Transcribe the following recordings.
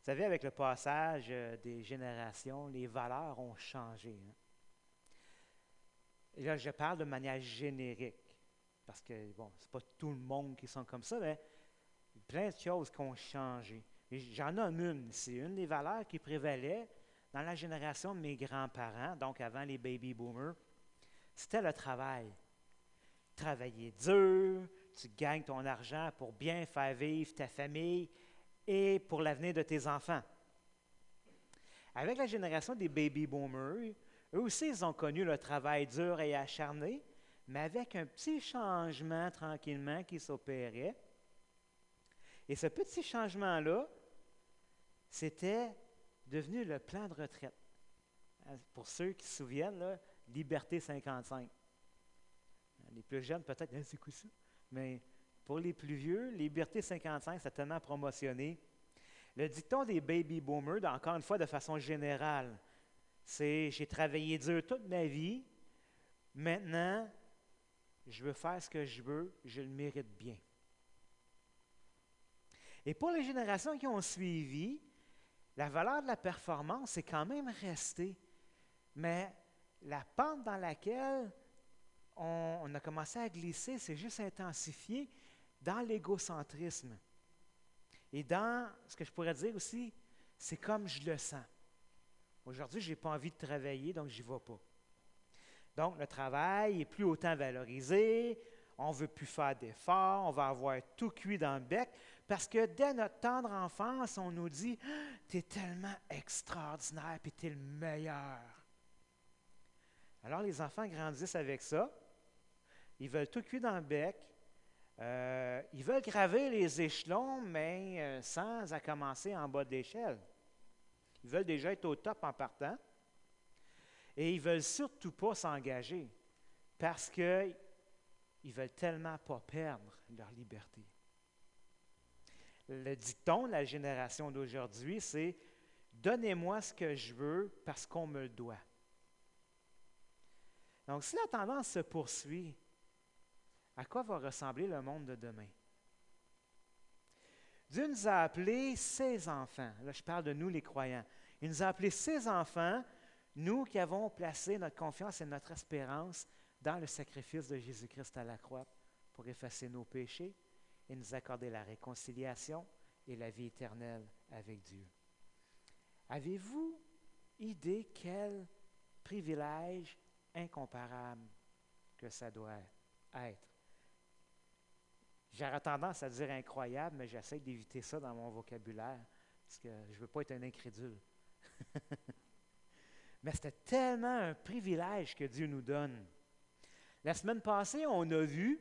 savez, avec le passage des générations, les valeurs ont changé. Hein. Et là, je parle de manière générique, parce que, bon, c'est pas tout le monde qui sont comme ça, mais plein de choses qui ont changé. Et j'en nomme une. C'est une des valeurs qui prévalait dans la génération de mes grands-parents, donc avant les baby boomers. C'était le travail. Travailler dur, tu gagnes ton argent pour bien faire vivre ta famille et pour l'avenir de tes enfants. Avec la génération des baby boomers, eux aussi, ils ont connu le travail dur et acharné, mais avec un petit changement tranquillement qui s'opérait. Et ce petit changement-là, c'était devenu le plan de retraite. Pour ceux qui se souviennent, là, Liberté 55. Les plus jeunes, peut-être, c'est quoi ça? Mais pour les plus vieux, Liberté 55, c'est tellement promotionné. Le dicton des baby boomers, encore une fois, de façon générale, c'est « j'ai travaillé dur toute ma vie, maintenant, je veux faire ce que je veux, je le mérite bien. » Et pour les générations qui ont suivi, la valeur de la performance est quand même restée, mais la pente dans laquelle on a commencé à glisser s'est juste intensifiée dans l'égocentrisme. Et dans ce que je pourrais dire aussi, c'est comme je le sens. Aujourd'hui, je n'ai pas envie de travailler, donc je n'y vais pas. Donc, le travail n'est plus autant valorisé, on ne veut plus faire d'efforts, on va avoir tout cuit dans le bec, parce que dès notre tendre enfance, on nous dit « Tu es tellement extraordinaire, puis tu es le meilleur. » Alors, les enfants grandissent avec ça, ils veulent tout cuit dans le bec, ils veulent graver les échelons, mais sans à commencer en bas de l'échelle. Ils veulent déjà être au top en partant. Et ils ne veulent surtout pas s'engager parce qu'ils ne veulent tellement pas perdre leur liberté. Le dicton de la génération d'aujourd'hui, c'est « Donnez-moi ce que je veux parce qu'on me le doit. » Donc, si la tendance se poursuit, à quoi va ressembler le monde de demain? Dieu nous a appelés ses enfants. Là, je parle de nous, les croyants. Il nous a appelés ses enfants, nous qui avons placé notre confiance et notre espérance dans le sacrifice de Jésus-Christ à la croix pour effacer nos péchés et nous accorder la réconciliation et la vie éternelle avec Dieu. Avez-vous idée quel privilège incomparable que ça doit être? J'aurais tendance à dire incroyable, mais j'essaie d'éviter ça dans mon vocabulaire parce que je ne veux pas être un incrédule. Mais c'était tellement un privilège que Dieu nous donne. La semaine passée, on a vu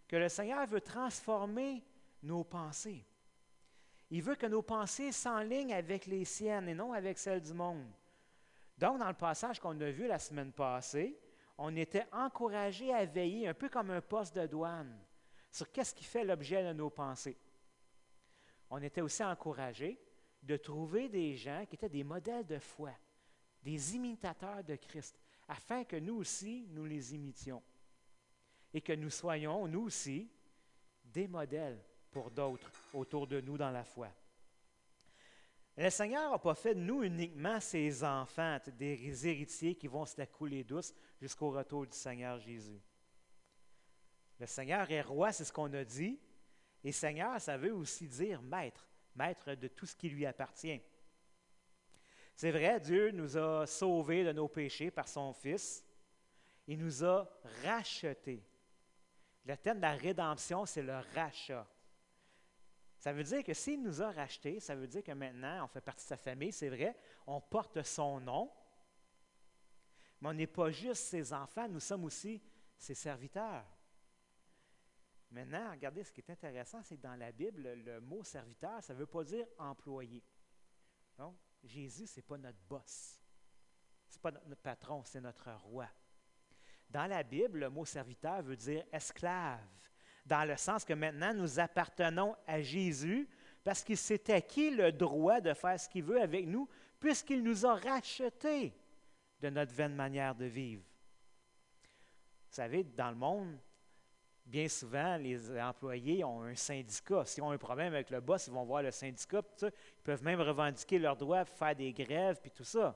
que le Seigneur veut transformer nos pensées. Il veut que nos pensées s'enlignent avec les siennes et non avec celles du monde. Donc, dans le passage qu'on a vu la semaine passée, on était encouragé à veiller un peu comme un poste de douane sur qu'est-ce qui fait l'objet de nos pensées. On était aussi encouragé de trouver des gens qui étaient des modèles de foi, des imitateurs de Christ, afin que nous aussi, nous les imitions et que nous soyons, nous aussi, des modèles pour d'autres autour de nous dans la foi. Le Seigneur n'a pas fait de nous uniquement ses enfants, des héritiers qui vont se la couler douce jusqu'au retour du Seigneur Jésus. Le Seigneur est roi, c'est ce qu'on a dit, et Seigneur, ça veut aussi dire maître, maître de tout ce qui lui appartient. C'est vrai, Dieu nous a sauvés de nos péchés par son Fils. Il nous a rachetés. Le thème de la rédemption, c'est le rachat. Ça veut dire que s'il nous a rachetés, ça veut dire que maintenant, on fait partie de sa famille, c'est vrai, on porte son nom, mais on n'est pas juste ses enfants, nous sommes aussi ses serviteurs. Maintenant, regardez, ce qui est intéressant, c'est que dans la Bible, le mot serviteur, ça ne veut pas dire employé. Donc, Jésus, ce n'est pas notre boss. Ce n'est pas notre patron, c'est notre roi. Dans la Bible, le mot serviteur veut dire esclave, dans le sens que maintenant, nous appartenons à Jésus parce qu'il s'est acquis le droit de faire ce qu'il veut avec nous, puisqu'il nous a rachetés de notre vaine manière de vivre. Vous savez, dans le monde, bien souvent, les employés ont un syndicat. S'ils ont un problème avec le boss, ils vont voir le syndicat. Tout ça. Ils peuvent même revendiquer leurs droits, faire des grèves, puis tout ça.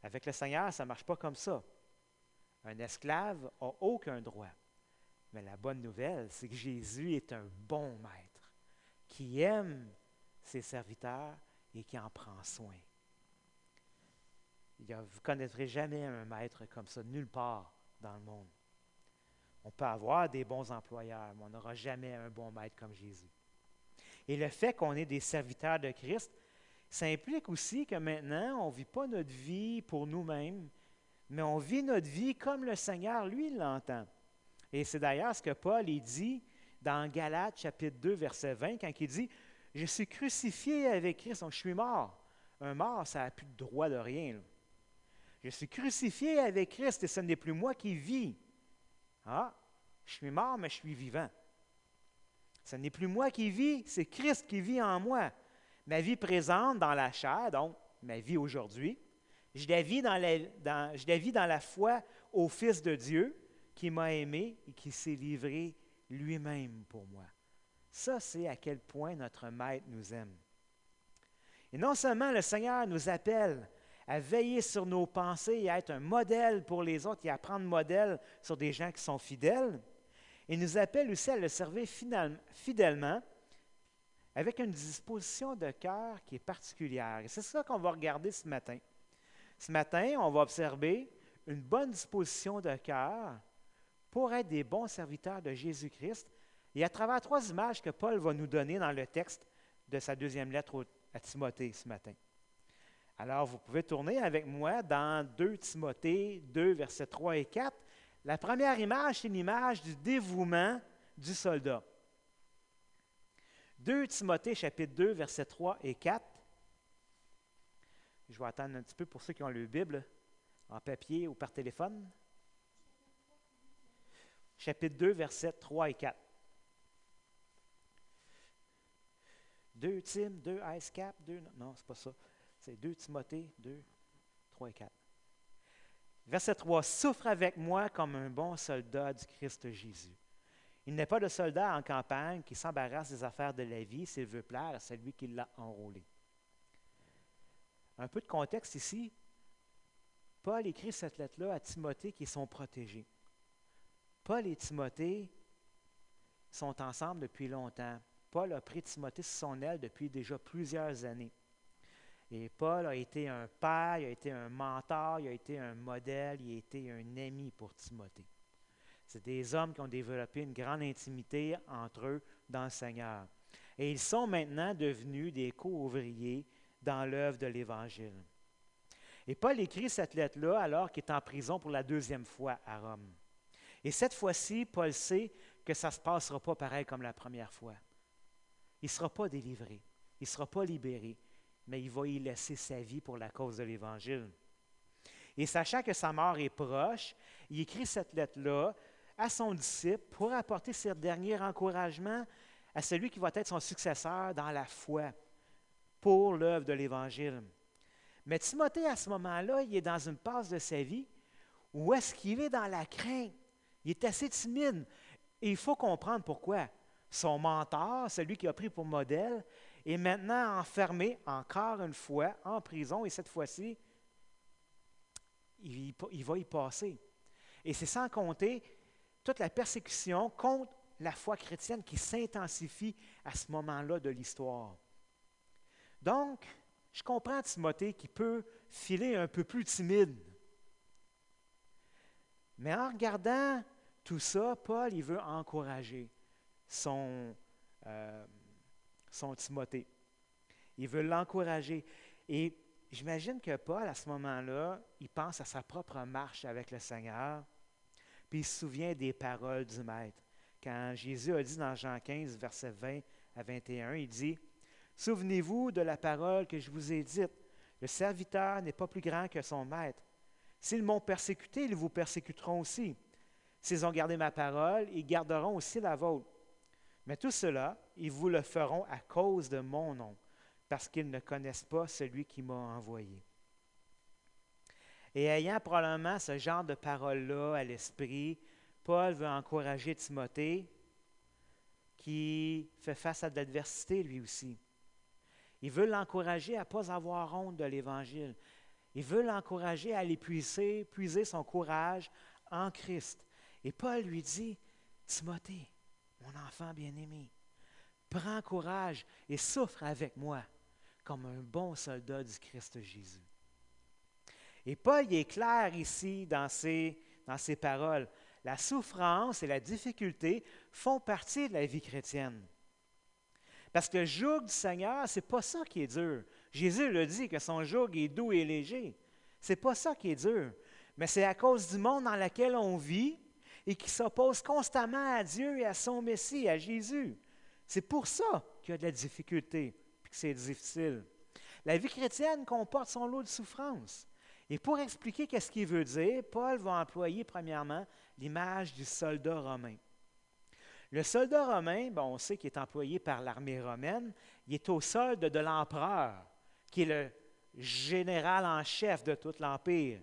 Avec le Seigneur, ça ne marche pas comme ça. Un esclave n'a aucun droit. Mais la bonne nouvelle, c'est que Jésus est un bon maître qui aime ses serviteurs et qui en prend soin. Vous ne connaîtrez jamais un maître comme ça, nulle part dans le monde. On peut avoir des bons employeurs, mais on n'aura jamais un bon maître comme Jésus. Et le fait qu'on est des serviteurs de Christ, ça implique aussi que maintenant, on ne vit pas notre vie pour nous-mêmes, mais on vit notre vie comme le Seigneur, lui, l'entend. Et c'est d'ailleurs ce que Paul il dit dans Galates, chapitre 2, verset 20, quand il dit « Je suis crucifié avec Christ, donc je suis mort. » Un mort, ça n'a plus de droit de rien. Là. Je suis crucifié avec Christ et ce n'est plus moi qui vis. Ah, je suis mort, mais je suis vivant. Ce n'est plus moi qui vis, c'est Christ qui vit en moi. Ma vie présente dans la chair, donc ma vie aujourd'hui, je la vis dans la foi au Fils de Dieu qui m'a aimé et qui s'est livré lui-même pour moi. Ça, c'est à quel point notre Maître nous aime. Et non seulement le Seigneur nous appelle à veiller sur nos pensées et à être un modèle pour les autres et à prendre modèle sur des gens qui sont fidèles, il nous appelle aussi à le servir fidèlement avec une disposition de cœur qui est particulière. Et c'est ça qu'on va regarder ce matin. Ce matin, on va observer une bonne disposition de cœur pour être des bons serviteurs de Jésus-Christ et à travers 3 images que Paul va nous donner dans le texte de sa 2e lettre à Timothée ce matin. Alors, vous pouvez tourner avec moi dans 2 Timothée 2, versets 3 et 4. La première image, c'est une image du dévouement du soldat. 2 Timothée, chapitre 2, versets 3 et 4. Je vais attendre un petit peu pour ceux qui ont le Bible en papier ou par téléphone. Chapitre 2, versets 3 et 4. 2 Tim, 2 Ice Cap, 2... Non, c'est pas ça. C'est 2 Timothée, 2, 3 et 4. Verset 3. « Souffre avec moi comme un bon soldat du Christ Jésus. Il n'est pas de soldat en campagne qui s'embarrasse des affaires de la vie s'il veut plaire à celui qui l'a enrôlé. » Un peu de contexte ici. Paul écrit cette lettre-là à Timothée qui est son protégé. Paul et Timothée sont ensemble depuis longtemps. Paul a pris Timothée sous son aile depuis déjà plusieurs années. Et Paul a été un père, il a été un mentor, il a été un modèle, il a été un ami pour Timothée. C'est des hommes qui ont développé une grande intimité entre eux dans le Seigneur. Et ils sont maintenant devenus des co-ouvriers dans l'œuvre de l'Évangile. Et Paul écrit cette lettre-là alors qu'il est en prison pour la 2e fois à Rome. Et cette fois-ci, Paul sait que ça ne se passera pas pareil comme la première fois. Il ne sera pas délivré, il ne sera pas libéré, mais il va y laisser sa vie pour la cause de l'Évangile. Et sachant que sa mort est proche, il écrit cette lettre-là à son disciple pour apporter ses derniers encouragements à celui qui va être son successeur dans la foi pour l'œuvre de l'Évangile. Mais Timothée, à ce moment-là, il est dans une passe de sa vie où est-ce qu'il est dans la crainte. Il est assez timide. Et il faut comprendre pourquoi. Son mentor, celui qui a pris pour modèle, est maintenant enfermé encore une fois en prison et cette fois-ci, il va y passer. Et c'est sans compter toute la persécution contre la foi chrétienne qui s'intensifie à ce moment-là de l'histoire. Donc, je comprends Timothée qui peut filer un peu plus timide. Mais en regardant tout ça, Paul, il veut encourager son Timothée. Il veut l'encourager. Et j'imagine que Paul, à ce moment-là, il pense à sa propre marche avec le Seigneur, puis il se souvient des paroles du Maître. Quand Jésus a dit dans Jean 15, versets 20 à 21, il dit « Souvenez-vous de la parole que je vous ai dite. Le serviteur n'est pas plus grand que son maître. S'ils m'ont persécuté, ils vous persécuteront aussi. S'ils ont gardé ma parole, ils garderont aussi la vôtre. Mais tout cela, ils vous le feront à cause de mon nom, parce qu'ils ne connaissent pas celui qui m'a envoyé. » Et ayant probablement ce genre de paroles-là à l'esprit, Paul veut encourager Timothée qui fait face à de l'adversité lui aussi. Il veut l'encourager à ne pas avoir honte de l'Évangile. Il veut l'encourager à aller puiser son courage en Christ. Et Paul lui dit, Timothée, mon enfant bien-aimé, prends courage et souffre avec moi comme un bon soldat du Christ Jésus. Et Paul est clair ici dans ses paroles. La souffrance et la difficulté font partie de la vie chrétienne. Parce que le joug du Seigneur, ce n'est pas ça qui est dur. Jésus le dit que son joug est doux et léger. Ce n'est pas ça qui est dur. Mais c'est à cause du monde dans lequel on vit et qui s'oppose constamment à Dieu et à son Messie, à Jésus. C'est pour ça qu'il y a de la difficulté et que c'est difficile. La vie chrétienne comporte son lot de souffrances. Et pour expliquer qu'est-ce qu'il veut dire, Paul va employer premièrement l'image du soldat romain. Le soldat romain, on sait qu'il est employé par l'armée romaine, il est au solde de l'empereur, qui est le général en chef de tout l'Empire.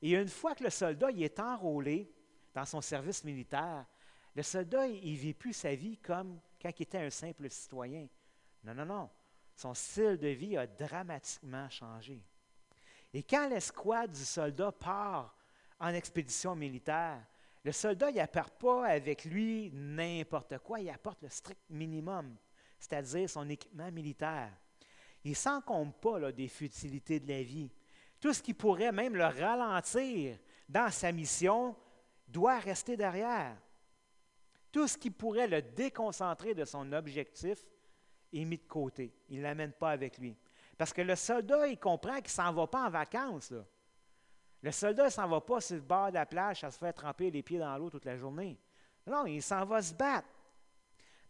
Et une fois que le soldat il est enrôlé dans son service militaire, le soldat, il ne vit plus sa vie comme quand il était un simple citoyen. Non, non, non. Son style de vie a dramatiquement changé. Et quand l'escouade du soldat part en expédition militaire, le soldat, il n'apporte pas avec lui n'importe quoi, il apporte le strict minimum, c'est-à-dire son équipement militaire. Il ne s'encombre pas des futilités de la vie. Tout ce qui pourrait même le ralentir dans sa mission doit rester derrière. Tout ce qui pourrait le déconcentrer de son objectif est mis de côté. Il ne l'amène pas avec lui. Parce que le soldat, il comprend qu'il ne s'en va pas en vacances, là. Le soldat ne s'en va pas sur le bord de la plage à se faire tremper les pieds dans l'eau toute la journée. Non, il s'en va se battre.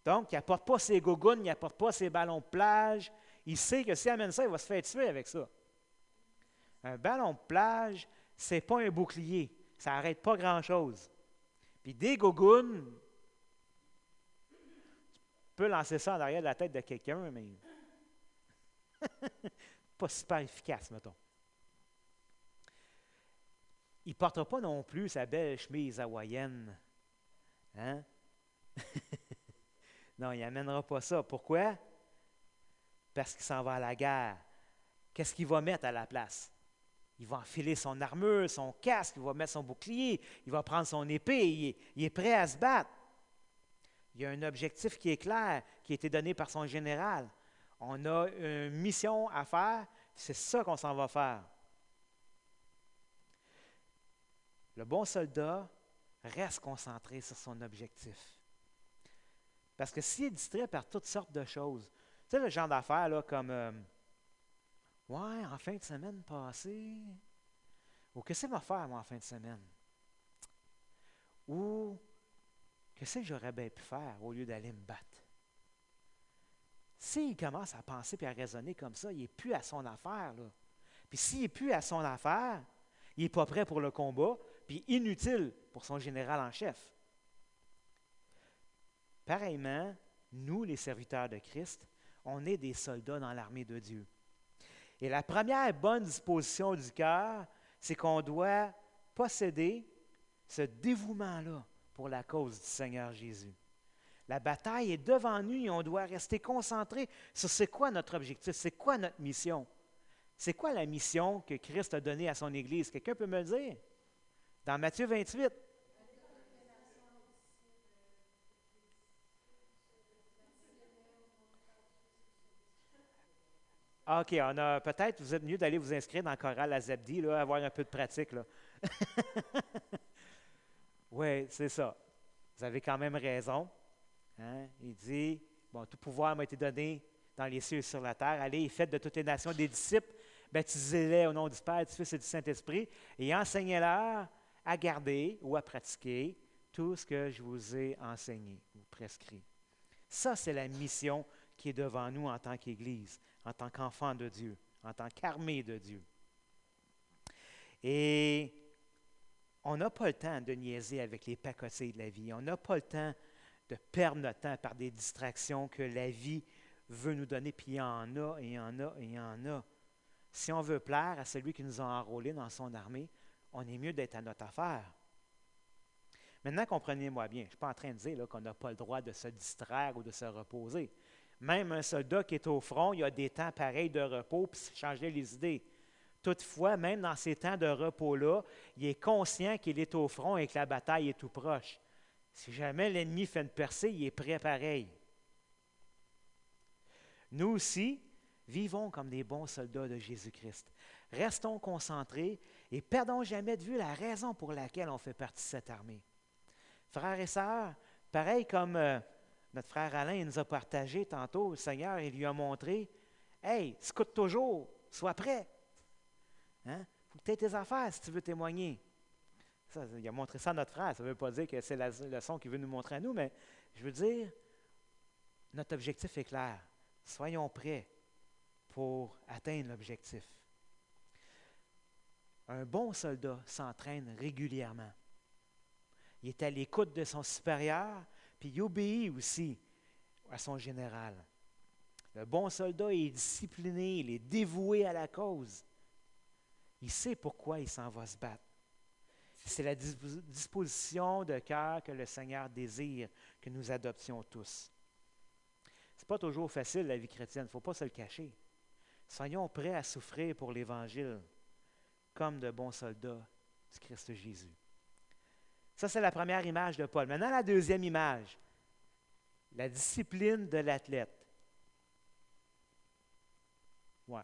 Donc, il n'apporte pas ses gougounes, il n'apporte pas ses ballons de plage. Il sait que s'il amène ça, il va se faire tuer avec ça. Un ballon de plage, ce n'est pas un bouclier. Ça n'arrête pas grand-chose. Puis des gougounes, tu peux lancer ça en arrière de la tête de quelqu'un, mais pas super efficace, mettons. Il ne portera pas non plus sa belle chemise hawaïenne. Hein? Non, il n'amènera pas ça. Pourquoi? Parce qu'il s'en va à la guerre. Qu'est-ce qu'il va mettre à la place? Il va enfiler son armure, son casque, il va mettre son bouclier, il va prendre son épée, il est prêt à se battre. Il y a un objectif qui est clair, qui a été donné par son général. On a une mission à faire, c'est ça qu'on s'en va faire. Le bon soldat reste concentré sur son objectif. Parce que s'il est distrait par toutes sortes de choses, tu sais, le genre d'affaires là, comme ouais, en fin de semaine passée, ou qu'est-ce que je vais faire, moi, en fin de semaine? Ou qu'est-ce que j'aurais bien pu faire au lieu d'aller me battre? S'il commence à penser et à raisonner comme ça, il n'est plus à son affaire, là. Puis s'il n'est plus à son affaire, il n'est pas prêt pour le combat, puis inutile pour son général en chef. Pareillement, nous, les serviteurs de Christ, on est des soldats dans l'armée de Dieu. Et la première bonne disposition du cœur, c'est qu'on doit posséder ce dévouement-là pour la cause du Seigneur Jésus. La bataille est devant nous et on doit rester concentré sur c'est quoi notre objectif, c'est quoi notre mission. C'est quoi la mission que Christ a donnée à son Église? Quelqu'un peut me le dire? Dans Matthieu 28. OK, on a peut-être, vous êtes mieux d'aller vous inscrire dans le choral à Zabdi, là, avoir un peu de pratique, là. Oui, c'est ça. Vous avez quand même raison. Hein? Il dit, bon, tout pouvoir m'a été donné dans les cieux et sur la terre. Allez et faites de toutes les nations des disciples, baptisez-les au nom du Père, du Fils et du Saint-Esprit, et enseignez-leur à garder ou à pratiquer tout ce que je vous ai enseigné ou prescrit. Ça, c'est la mission qui est devant nous en tant qu'Église, en tant qu'enfant de Dieu, en tant qu'armée de Dieu. Et on n'a pas le temps de niaiser avec les pacotilles de la vie. On n'a pas le temps de perdre notre temps par des distractions que la vie veut nous donner, puis il y en a, et il y en a, et il y en a. Si on veut plaire à celui qui nous a enrôlés dans son armée, on est mieux d'être à notre affaire. Maintenant, comprenez-moi bien, je ne suis pas en train de dire là, qu'on n'a pas le droit de se distraire ou de se reposer. Même un soldat qui est au front, il y a des temps pareils de repos, puis changer les idées. Toutefois, même dans ces temps de repos-là, il est conscient qu'il est au front et que la bataille est tout proche. Si jamais l'ennemi fait une percée, il est prêt pareil. Nous aussi, vivons comme des bons soldats de Jésus-Christ. Restons concentrés et perdons jamais de vue la raison pour laquelle on fait partie de cette armée. Frères et sœurs, pareil comme notre frère Alain nous a partagé tantôt, le Seigneur, il lui a montré, « Hey, scoute toujours, sois prêt. Hein? Faut que tu aies tes affaires si tu veux témoigner. » Ça, il a montré ça à notre frère. Ça ne veut pas dire que c'est la leçon qu'il veut nous montrer à nous, mais je veux dire, notre objectif est clair. Soyons prêts pour atteindre l'objectif. Un bon soldat s'entraîne régulièrement. Il est à l'écoute de son supérieur, puis il obéit aussi à son général. Le bon soldat est discipliné, il est dévoué à la cause. Il sait pourquoi il s'en va se battre. C'est la disposition de cœur que le Seigneur désire que nous adoptions tous. Ce n'est pas toujours facile, la vie chrétienne, il ne faut pas se le cacher. Soyons prêts à souffrir pour l'Évangile, comme de bons soldats du Christ Jésus. Ça, c'est la première image de Paul. Maintenant, la deuxième image, la discipline de l'athlète. Ouais.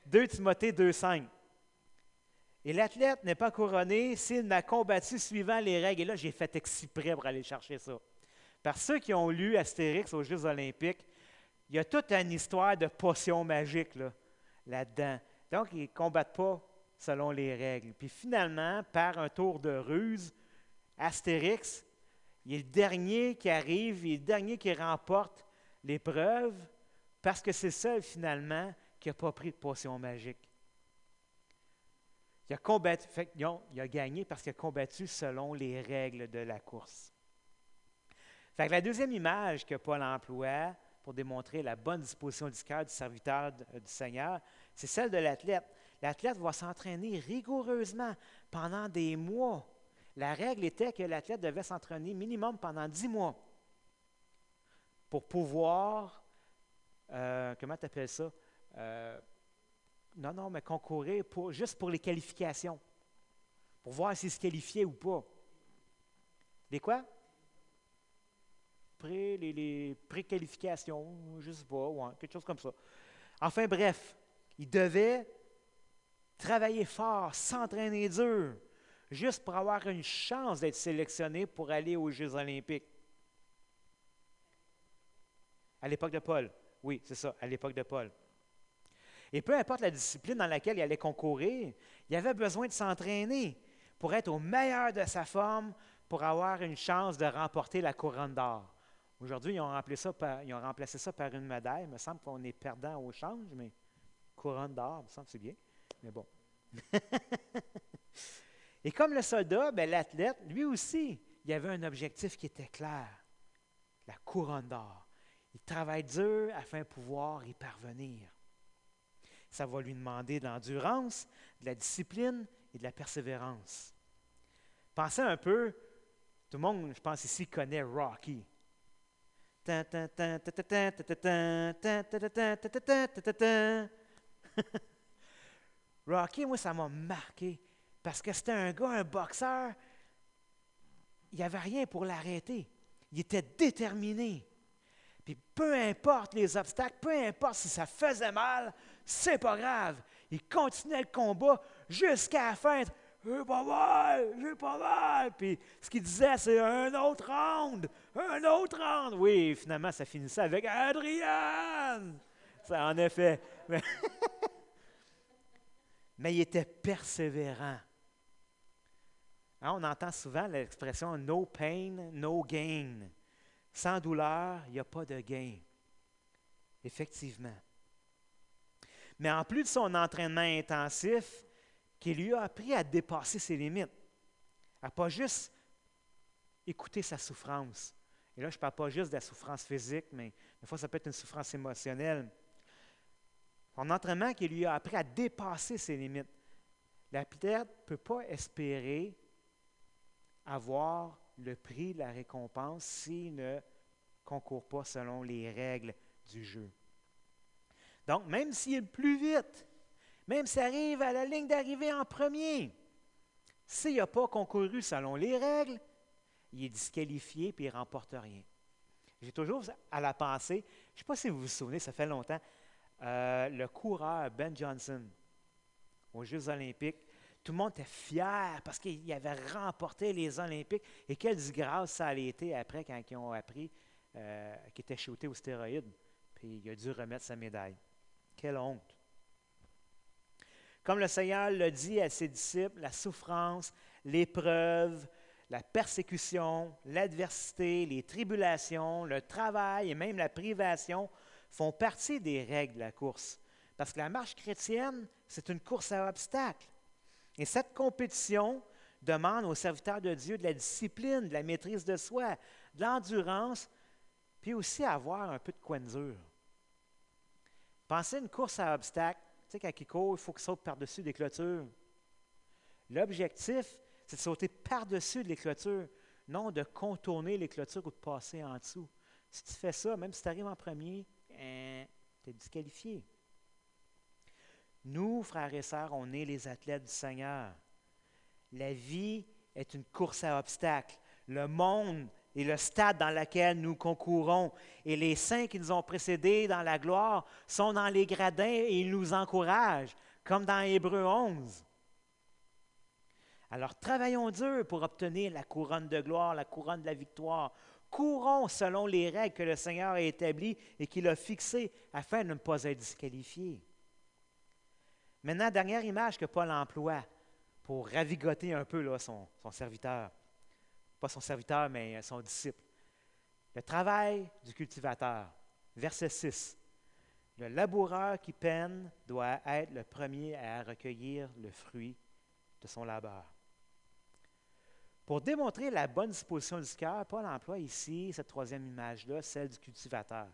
2 Timothée 2,5. Et l'athlète n'est pas couronné s'il n'a combattu suivant les règles. Et là, j'ai fait exprès pour aller chercher ça. Par ceux qui ont lu Astérix aux Jeux olympiques, il y a toute une histoire de potions magiques là-dedans. Donc, ils ne combattent pas selon les règles. Puis finalement, par un tour de ruse, Astérix, il est le dernier qui arrive, il est le dernier qui remporte l'épreuve parce que c'est le seul finalement qui n'a pas pris de potion magique. Il a combattu, il a gagné parce qu'il a combattu selon les règles de la course. Fait que la deuxième image que Paul emploie pour démontrer la bonne disposition du cœur du serviteur du Seigneur, c'est celle de l'athlète. L'athlète va s'entraîner rigoureusement pendant des mois. La règle était que l'athlète devait s'entraîner minimum pendant 10 mois pour pouvoir, comment tu appelles ça? Mais concourir juste pour les qualifications, pour voir s'il se qualifiait ou pas. Les quoi? Les préqualifications, je ne sais pas, ouais, quelque chose comme ça. Enfin bref, il devait travailler fort, s'entraîner dur, juste pour avoir une chance d'être sélectionné pour aller aux Jeux olympiques. À l'époque de Paul. Oui, c'est ça, à l'époque de Paul. Et peu importe la discipline dans laquelle il allait concourir, il avait besoin de s'entraîner pour être au meilleur de sa forme, pour avoir une chance de remporter la couronne d'or. Aujourd'hui, ils ont remplacé ça par une médaille. Il me semble qu'on est perdant au change, mais couronne d'or, il me semble que c'est bien. Mais bon. Et comme le soldat, l'athlète, lui aussi, il avait un objectif qui était clair, la couronne d'or. Il travaille dur afin de pouvoir y parvenir. Ça va lui demander de l'endurance, de la discipline et de la persévérance. Pensez un peu, tout le monde, je pense ici, connaît Rocky. Rocky, moi, ça m'a marqué parce que c'était un gars, un boxeur, il n'y avait rien pour l'arrêter. Il était déterminé. Puis peu importe les obstacles, peu importe si ça faisait mal, c'est pas grave. Il continuait le combat jusqu'à la fin. J'ai pas mal. Puis ce qu'il disait, c'est un autre round. Oui, finalement, ça finissait avec Adrian. Ça, en effet. Mais il était persévérant. Hein, on entend souvent l'expression no pain, no gain. Sans douleur, il n'y a pas de gain. Effectivement. Mais en plus de son entraînement intensif, qui lui a appris à dépasser ses limites, à ne pas juste écouter sa souffrance. Et là, je ne parle pas juste de la souffrance physique, mais des fois, ça peut être une souffrance émotionnelle. Son entraînement qui lui a appris à dépasser ses limites. L'athlète ne peut pas espérer avoir le prix de la récompense s'il ne concourt pas selon les règles du jeu. Donc, même s'il est le plus vite, même s'il arrive à la ligne d'arrivée en premier, s'il n'a pas concouru selon les règles, il est disqualifié et il ne remporte rien. J'ai toujours à la pensée, je ne sais pas si vous vous souvenez, ça fait longtemps, le coureur Ben Johnson aux Jeux olympiques. Tout le monde était fier parce qu'il avait remporté les Olympiques. Et quelle disgrâce ça a été après quand ils ont appris qu'il était shooté aux stéroïdes. Puis il a dû remettre sa médaille. Quelle honte! Comme le Seigneur l'a dit à ses disciples, la souffrance, l'épreuve, la persécution, l'adversité, les tribulations, le travail et même la privation font partie des règles de la course. Parce que la marche chrétienne, c'est une course à obstacles. Et cette compétition demande aux serviteurs de Dieu de la discipline, de la maîtrise de soi, de l'endurance, puis aussi avoir un peu de coinsure. Pensez à une course à obstacles. Tu sais, quand il court, il faut qu'il saute par-dessus des clôtures. L'objectif, c'est de sauter par-dessus les clôtures, non de contourner les clôtures ou de passer en dessous. Si tu fais ça, même si tu arrives en premier, tu es disqualifié. Nous, frères et sœurs, on est les athlètes du Seigneur. La vie est une course à obstacles. Le monde est le stade dans lequel nous concourons. Et les saints qui nous ont précédés dans la gloire sont dans les gradins et ils nous encouragent, comme dans Hébreux 11. Alors, travaillons dur pour obtenir la couronne de gloire, la couronne de la victoire. Courons selon les règles que le Seigneur a établies et qu'il a fixées afin de ne pas être disqualifiés. Maintenant, dernière image que Paul emploie pour ravigoter un peu là, son serviteur. Pas son serviteur, mais son disciple. Le travail du cultivateur. Verset 6. Le laboureur qui peine doit être le premier à recueillir le fruit de son labeur. Pour démontrer la bonne disposition du cœur, Paul emploie ici cette troisième image-là, celle du cultivateur.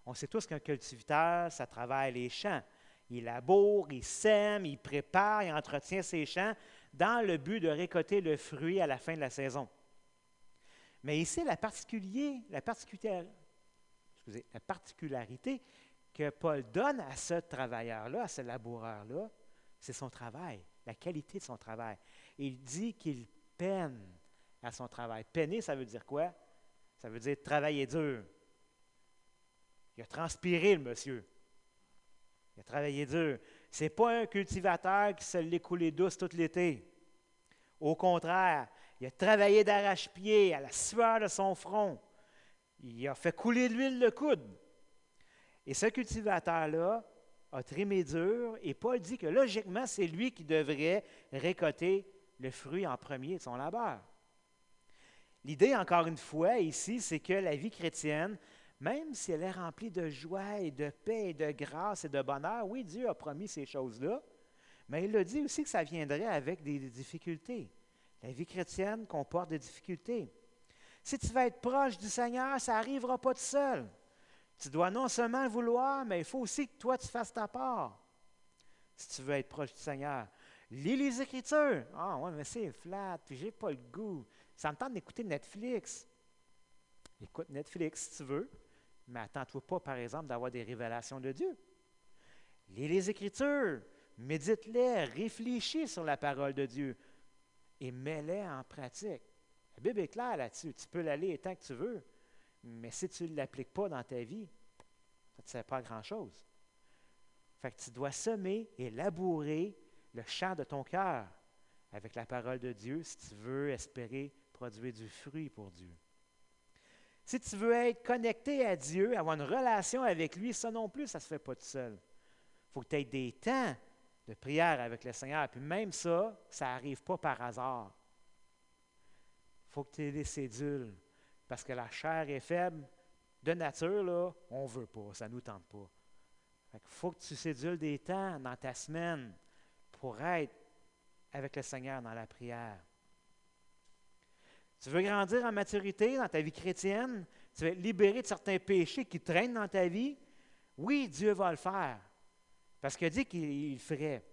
On sait tous qu'un cultivateur, ça travaille les champs. Il laboure, il sème, il prépare, il entretient ses champs dans le but de récolter le fruit à la fin de la saison. Mais ici, la particularité que Paul donne à ce travailleur-là, à ce laboureur-là, c'est son travail, la qualité de son travail. Il dit qu'il peine à son travail. Peiner, ça veut dire quoi? Ça veut dire travailler dur. Il a transpiré, le monsieur. Il a travaillé dur. Ce n'est pas un cultivateur qui se l'est coulé douce tout l'été. Au contraire, il a travaillé d'arrache-pied à la sueur de son front. Il a fait couler de l'huile de coude. Et ce cultivateur-là a trimé dur, et Paul dit que logiquement, c'est lui qui devrait récolter le fruit en premier de son labeur. L'idée, encore une fois, ici, c'est que la vie chrétienne, même si elle est remplie de joie et de paix et de grâce et de bonheur, oui, Dieu a promis ces choses-là, mais il a dit aussi que ça viendrait avec des difficultés. La vie chrétienne comporte des difficultés. Si tu veux être proche du Seigneur, ça n'arrivera pas tout seul. Tu dois non seulement le vouloir, mais il faut aussi que toi, tu fasses ta part. Si tu veux être proche du Seigneur. Lis les Écritures. Ah, ouais, mais c'est flat, puis j'ai pas le goût. Ça me tente d'écouter Netflix. Écoute Netflix si tu veux, mais attends-toi pas, par exemple, d'avoir des révélations de Dieu. Lis les Écritures, médite-les, réfléchis sur la parole de Dieu et mets-les en pratique. La Bible est claire là-dessus. Tu peux la lire tant que tu veux, mais si tu ne l'appliques pas dans ta vie, ça ne te sert pas à grand-chose. Fait que tu dois semer et labourer le champ de ton cœur avec la parole de Dieu si tu veux espérer produire du fruit pour Dieu. Si tu veux être connecté à Dieu, avoir une relation avec lui, ça non plus, ça ne se fait pas tout seul. Il faut que tu aies des temps de prière avec le Seigneur. Puis même ça n'arrive pas par hasard. Il faut que tu aies des cédules. Parce que la chair est faible. De nature, là, on ne veut pas, ça ne nous tente pas. Il faut que tu cédules des temps dans ta semaine pour être avec le Seigneur dans la prière. Tu veux grandir en maturité dans ta vie chrétienne? Tu veux être libéré de certains péchés qui traînent dans ta vie? Oui, Dieu va le faire. Parce qu'il a dit qu'il le ferait.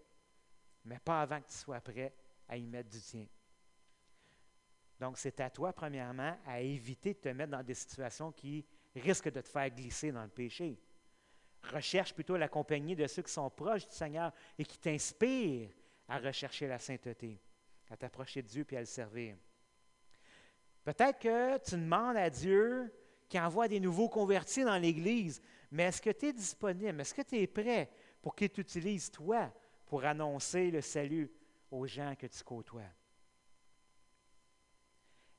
Mais pas avant que tu sois prêt à y mettre du tien. Donc, c'est à toi, premièrement, à éviter de te mettre dans des situations qui risquent de te faire glisser dans le péché. Recherche plutôt la compagnie de ceux qui sont proches du Seigneur et qui t'inspirent à rechercher la sainteté, à t'approcher de Dieu et à le servir. Peut-être que tu demandes à Dieu qu'il envoie des nouveaux convertis dans l'Église, mais est-ce que tu es disponible? Est-ce que tu es prêt pour qu'il t'utilise, toi, pour annoncer le salut aux gens que tu côtoies?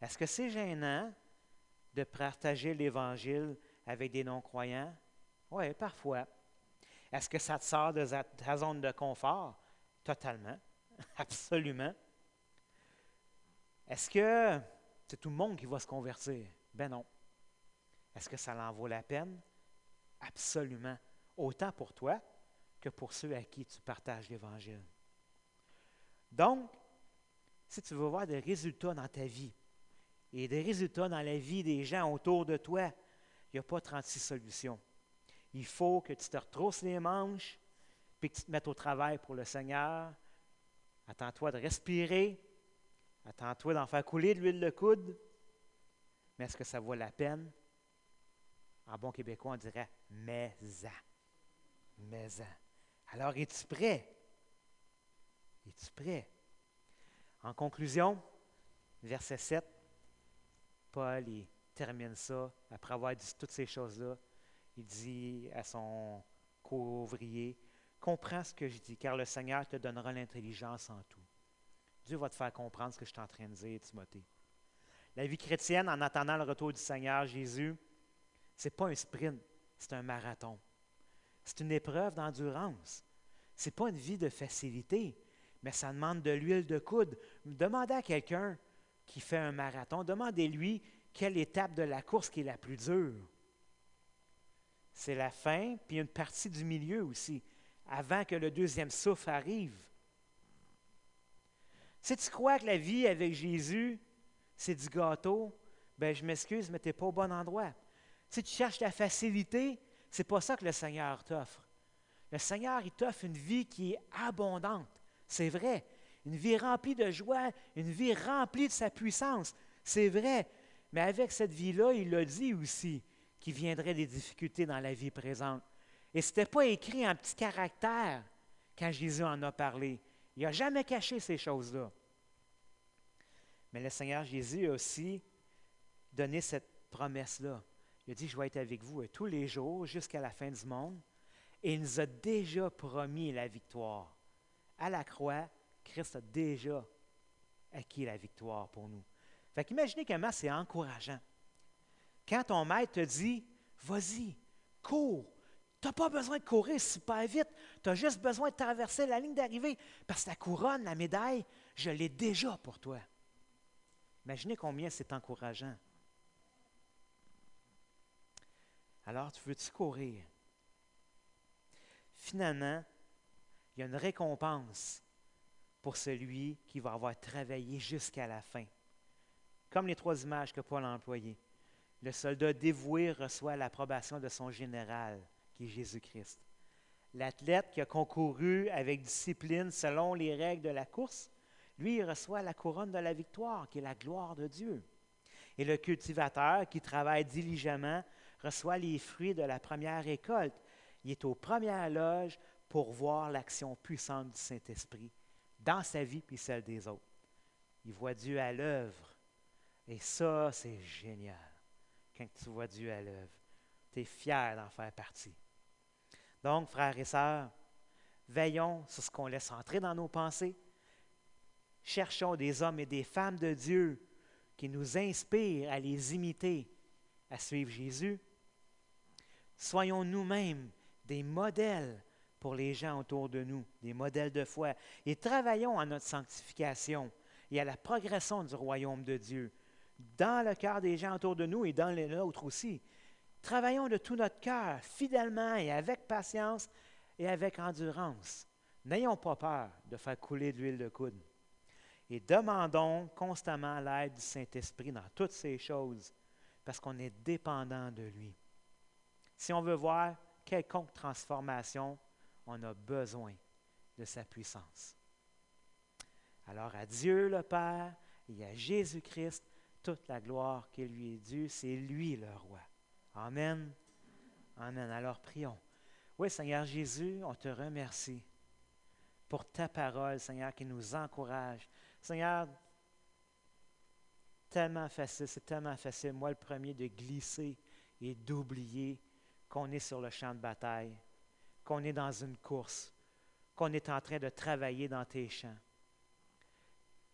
Est-ce que c'est gênant de partager l'Évangile avec des non-croyants? Oui, parfois. Est-ce que ça te sort de ta zone de confort? Totalement, absolument. Est-ce que c'est tout le monde qui va se convertir? Ben non. Est-ce que ça en vaut la peine? Absolument. Autant pour toi que pour ceux à qui tu partages l'Évangile. Donc, si tu veux voir des résultats dans ta vie et des résultats dans la vie des gens autour de toi, il n'y a pas 36 solutions. Il faut que tu te retrousses les manches puis que tu te mettes au travail pour le Seigneur. Attends-toi de respirer. Attends-toi d'en faire couler de l'huile de coude. Mais est-ce que ça vaut la peine? En bon québécois, on dirait « mais-en ». Mais-en. Alors, es-tu prêt? Es-tu prêt? En conclusion, verset 7, Paul il termine ça, après avoir dit toutes ces choses-là, il dit à son co-ouvrier, « Comprends ce que je dis, car le Seigneur te donnera l'intelligence en tout. » Dieu va te faire comprendre ce que je suis en train de dire, Timothée. La vie chrétienne, en attendant le retour du Seigneur Jésus, ce n'est pas un sprint, c'est un marathon. C'est une épreuve d'endurance. Ce n'est pas une vie de facilité, mais ça demande de l'huile de coude. Demandez à quelqu'un qui fait un marathon, demandez-lui quelle étape de la course qui est la plus dure. C'est la fin, puis une partie du milieu aussi, avant que le deuxième souffle arrive. Si tu crois que la vie avec Jésus, c'est du gâteau, ben je m'excuse, mais tu n'es pas au bon endroit. Si tu cherches la facilité, ce n'est pas ça que le Seigneur t'offre. Le Seigneur, il t'offre une vie qui est abondante. C'est vrai. Une vie remplie de joie, une vie remplie de sa puissance. C'est vrai. Mais avec cette vie-là, il a dit aussi qu'il viendrait des difficultés dans la vie présente. Et ce n'était pas écrit en petits caractères quand Jésus en a parlé. Il n'a jamais caché ces choses-là. Mais le Seigneur Jésus a aussi donné cette promesse-là. Il a dit, je vais être avec vous tous les jours jusqu'à la fin du monde. Et il nous a déjà promis la victoire. À la croix, Christ a déjà acquis la victoire pour nous. Fait qu'imaginez comment c'est encourageant. Quand ton maître te dit, vas-y, cours. Tu n'as pas besoin de courir super vite. Tu as juste besoin de traverser la ligne d'arrivée. Parce que la couronne, la médaille, je l'ai déjà pour toi. Imaginez combien c'est encourageant. Alors, tu veux-tu courir? Finalement, il y a une récompense pour celui qui va avoir travaillé jusqu'à la fin. Comme les 3 images que Paul a employées. Le soldat dévoué reçoit l'approbation de son général, qui est Jésus-Christ. L'athlète qui a concouru avec discipline selon les règles de la course, lui, il reçoit la couronne de la victoire, qui est la gloire de Dieu. Et le cultivateur qui travaille diligemment reçoit les fruits de la première récolte. Il est aux premières loges pour voir l'action puissante du Saint-Esprit dans sa vie puis celle des autres. Il voit Dieu à l'œuvre. Et ça, c'est génial. Quand tu vois Dieu à l'œuvre, tu es fier d'en faire partie. Donc, frères et sœurs, veillons sur ce qu'on laisse entrer dans nos pensées. Cherchons des hommes et des femmes de Dieu qui nous inspirent à les imiter, à suivre Jésus. Soyons nous-mêmes des modèles pour les gens autour de nous, des modèles de foi. Et travaillons à notre sanctification et à la progression du royaume de Dieu, dans le cœur des gens autour de nous et dans les nôtres aussi. Travaillons de tout notre cœur, fidèlement et avec patience et avec endurance. N'ayons pas peur de faire couler de l'huile de coude. Et demandons constamment l'aide du Saint-Esprit dans toutes ces choses, parce qu'on est dépendant de lui. Si on veut voir quelconque transformation, on a besoin de sa puissance. Alors à Dieu le Père, et à Jésus-Christ toute la gloire qui lui est due. C'est lui le roi. Amen. Amen. Alors prions. Oui, Seigneur Jésus, on te remercie pour ta parole, Seigneur, qui nous encourage. Seigneur, tellement facile, c'est tellement facile, moi le premier, de glisser et d'oublier qu'on est sur le champ de bataille, qu'on est dans une course, qu'on est en train de travailler dans tes champs.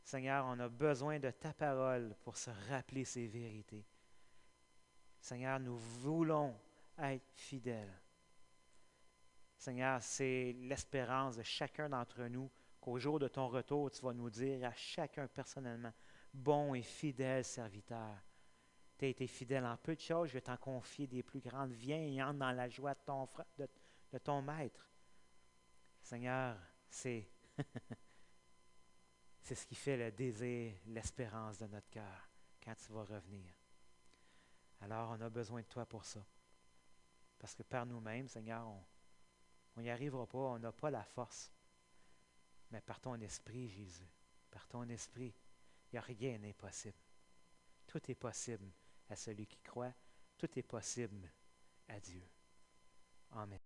Seigneur, on a besoin de ta parole pour se rappeler ces vérités. Seigneur, nous voulons être fidèles. Seigneur, c'est l'espérance de chacun d'entre nous qu'au jour de ton retour, tu vas nous dire à chacun personnellement, bon et fidèle serviteur. Tu as été fidèle en peu de choses, je vais t'en confier des plus grandes. Viens et entre dans la joie de ton maître. Seigneur, c'est c'est ce qui fait le désir, l'espérance de notre cœur quand tu vas revenir. Alors, on a besoin de toi pour ça. Parce que par nous-mêmes, Seigneur, on n'y arrivera pas, on n'a pas la force. Mais par ton esprit, Jésus, par ton esprit, il n'y a rien d'impossible. Tout est possible à celui qui croit, tout est possible à Dieu. Amen.